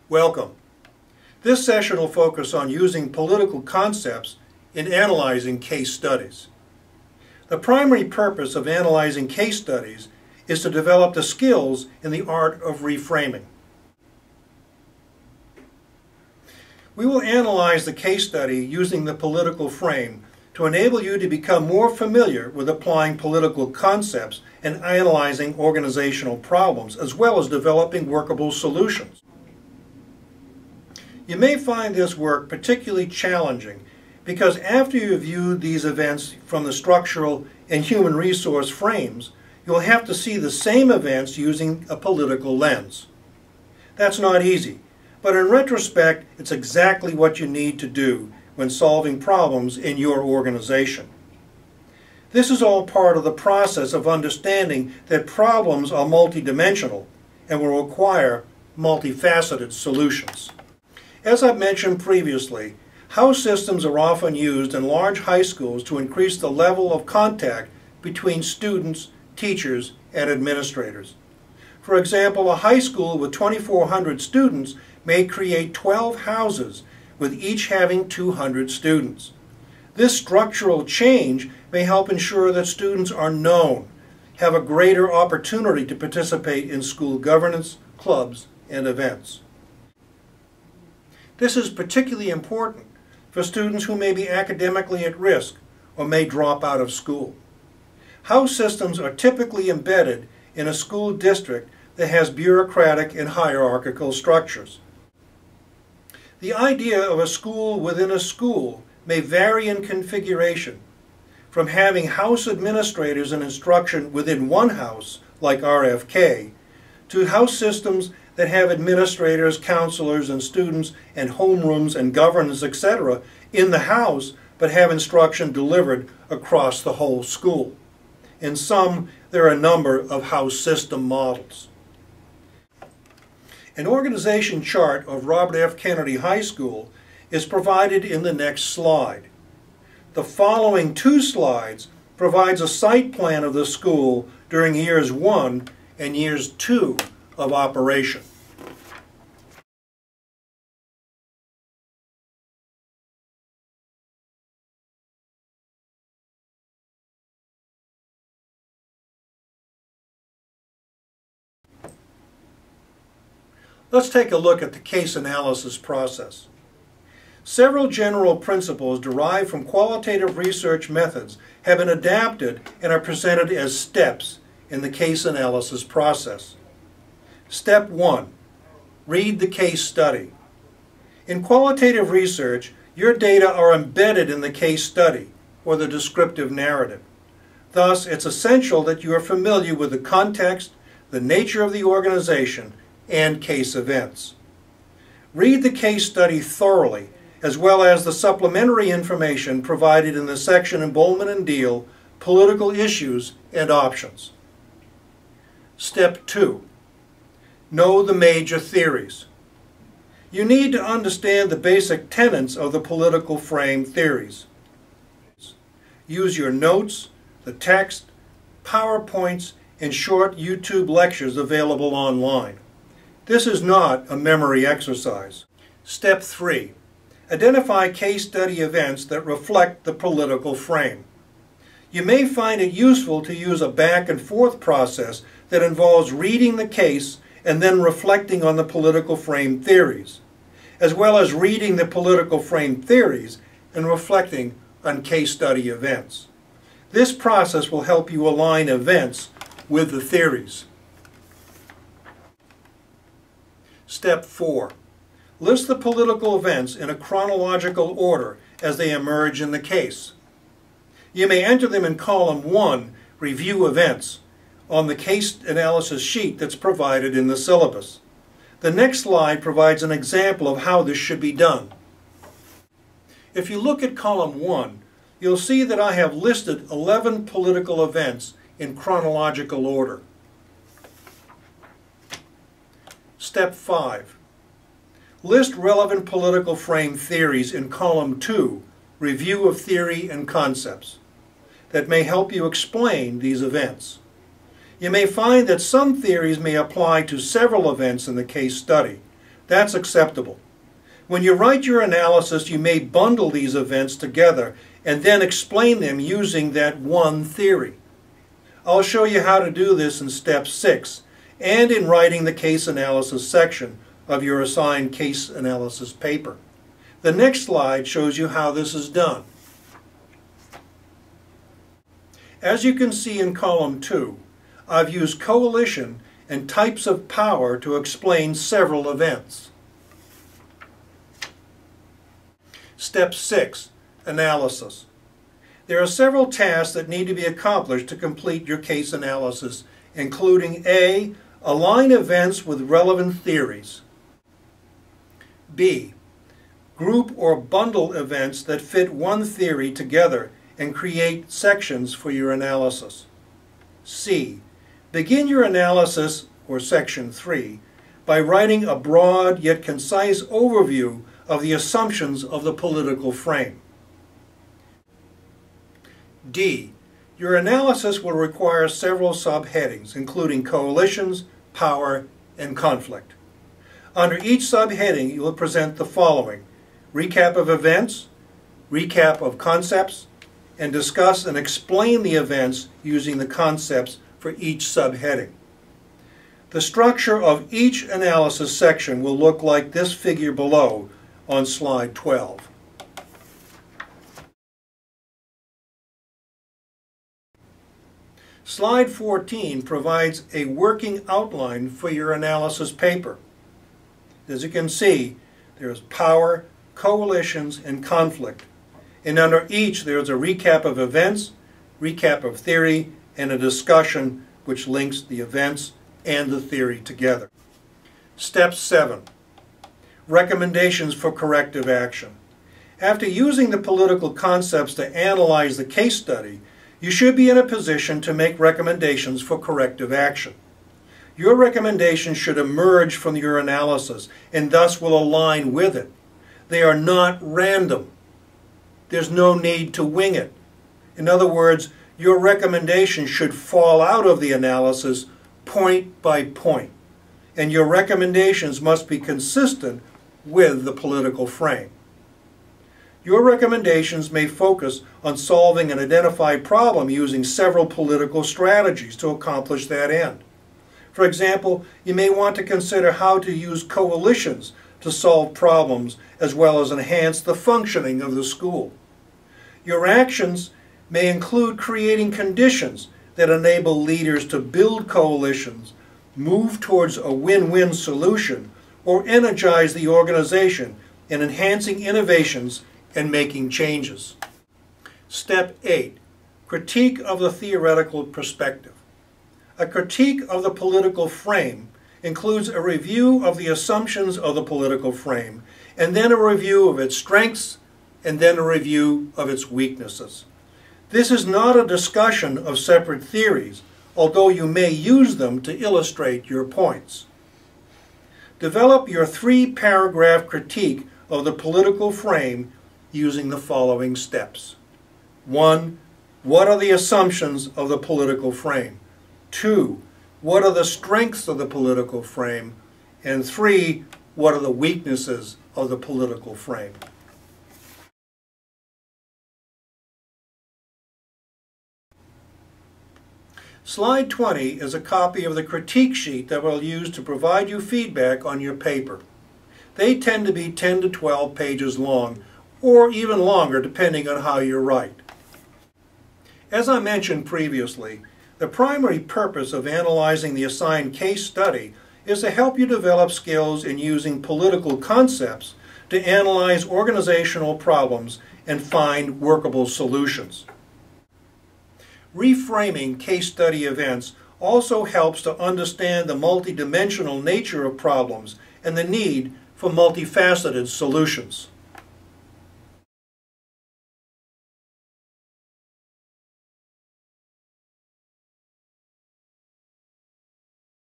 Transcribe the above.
Welcome. This session will focus on using political concepts in analyzing case studies. The primary purpose of analyzing case studies is to develop the skills in the art of reframing. We will analyze the case study using the political frame to enable you to become more familiar with applying political concepts and analyzing organizational problems, as well as developing workable solutions. You may find this work particularly challenging because after you view these events from the structural and human resource frames, you'll have to see the same events using a political lens. That's not easy, but in retrospect, it's exactly what you need to do when solving problems in your organization. This is all part of the process of understanding that problems are multidimensional and will require multifaceted solutions. As I've mentioned previously, house systems are often used in large high schools to increase the level of contact between students, teachers, and administrators. For example, a high school with 2,400 students may create 12 houses, with each having 200 students. This structural change may help ensure that students are known, have a greater opportunity to participate in school governance, clubs, and events. This is particularly important for students who may be academically at risk or may drop out of school. House systems are typically embedded in a school district that has bureaucratic and hierarchical structures. The idea of a school within a school may vary in configuration, from having house administrators and instruction within one house, like RFK, to house systems that have administrators, counselors, and students, and homerooms and governance, etc., in the house, but have instruction delivered across the whole school. In some, there are a number of house system models. An organization chart of Robert F. Kennedy High School is provided in the next slide. The following two slides provides a site plan of the school during years 1 and years 2 of operation. Let's take a look at the case analysis process. Several general principles derived from qualitative research methods have been adapted and are presented as steps in the case analysis process. Step 1. Read the case study. In qualitative research, your data are embedded in the case study, or the descriptive narrative. Thus, it's essential that you are familiar with the context, the nature of the organization, and case events. Read the case study thoroughly, as well as the supplementary information provided in the section in Bowman and Deal, Political Issues and Options. Step 2. Know the major theories. You need to understand the basic tenets of the political frame theories. Use your notes, the text, PowerPoints, and short YouTube lectures available online. This is not a memory exercise. Step 3. Identify case study events that reflect the political frame. You may find it useful to use a back and forth process that involves reading the case and then reflecting on the political frame theories, as well as reading the political frame theories and reflecting on case study events. This process will help you align events with the theories. Step 4. List the political events in a chronological order as they emerge in the case. You may enter them in column 1, Review Events, on the case analysis sheet that's provided in the syllabus. The next slide provides an example of how this should be done. If you look at column 1, you'll see that I have listed 11 political events in chronological order. Step 5. List relevant political frame theories in column 2, Review of Theory and Concepts, that may help you explain these events. You may find that some theories may apply to several events in the case study. That's acceptable. When you write your analysis, you may bundle these events together and then explain them using that one theory. I'll show you how to do this in step 6 and in writing the case analysis section of your assigned case analysis paper. The next slide shows you how this is done. As you can see in column 2, I've used coalition and types of power to explain several events. Step 6, analysis. There are several tasks that need to be accomplished to complete your case analysis, including A, align events with relevant theories. B, group or bundle events that fit one theory together and create sections for your analysis. C, begin your analysis, or section 3, by writing a broad yet concise overview of the assumptions of the political frame. D, your analysis will require several subheadings, including coalitions, power, and conflict. Under each subheading, you will present the following: recap of events, recap of concepts, and discuss and explain the events using the concepts for each subheading. The structure of each analysis section will look like this figure below on slide 12. Slide 14 provides a working outline for your analysis paper. As you can see, there's power, coalitions, and conflict. And under each, there's a recap of events, recap of theory, and a discussion which links the events and the theory together. Step 7, recommendations for corrective action. After using the political concepts to analyze the case study, you should be in a position to make recommendations for corrective action. Your recommendations should emerge from your analysis and thus will align with it. They are not random. There's no need to wing it. In other words, your recommendations should fall out of the analysis point by point, and your recommendations must be consistent with the political frame. Your recommendations may focus on solving an identified problem using several political strategies to accomplish that end. For example, you may want to consider how to use coalitions to solve problems as well as enhance the functioning of the school. Your actions may include creating conditions that enable leaders to build coalitions, move towards a win-win solution, or energize the organization in enhancing innovations and making changes. Step 8, critique of the theoretical perspective. A critique of the political frame includes a review of the assumptions of the political frame, and then a review of its strengths, and then a review of its weaknesses. This is not a discussion of separate theories, although you may use them to illustrate your points. Develop your 3-paragraph critique of the political frame using the following steps. 1. What are the assumptions of the political frame? 2. What are the strengths of the political frame? And 3. What are the weaknesses of the political frame? Slide 20 is a copy of the critique sheet that we'll use to provide you feedback on your paper. They tend to be 10 to 12 pages long, or even longer depending on how you write. As I mentioned previously, the primary purpose of analyzing the assigned case study is to help you develop skills in using political concepts to analyze organizational problems and find workable solutions. Reframing case study events also helps to understand the multidimensional nature of problems and the need for multifaceted solutions.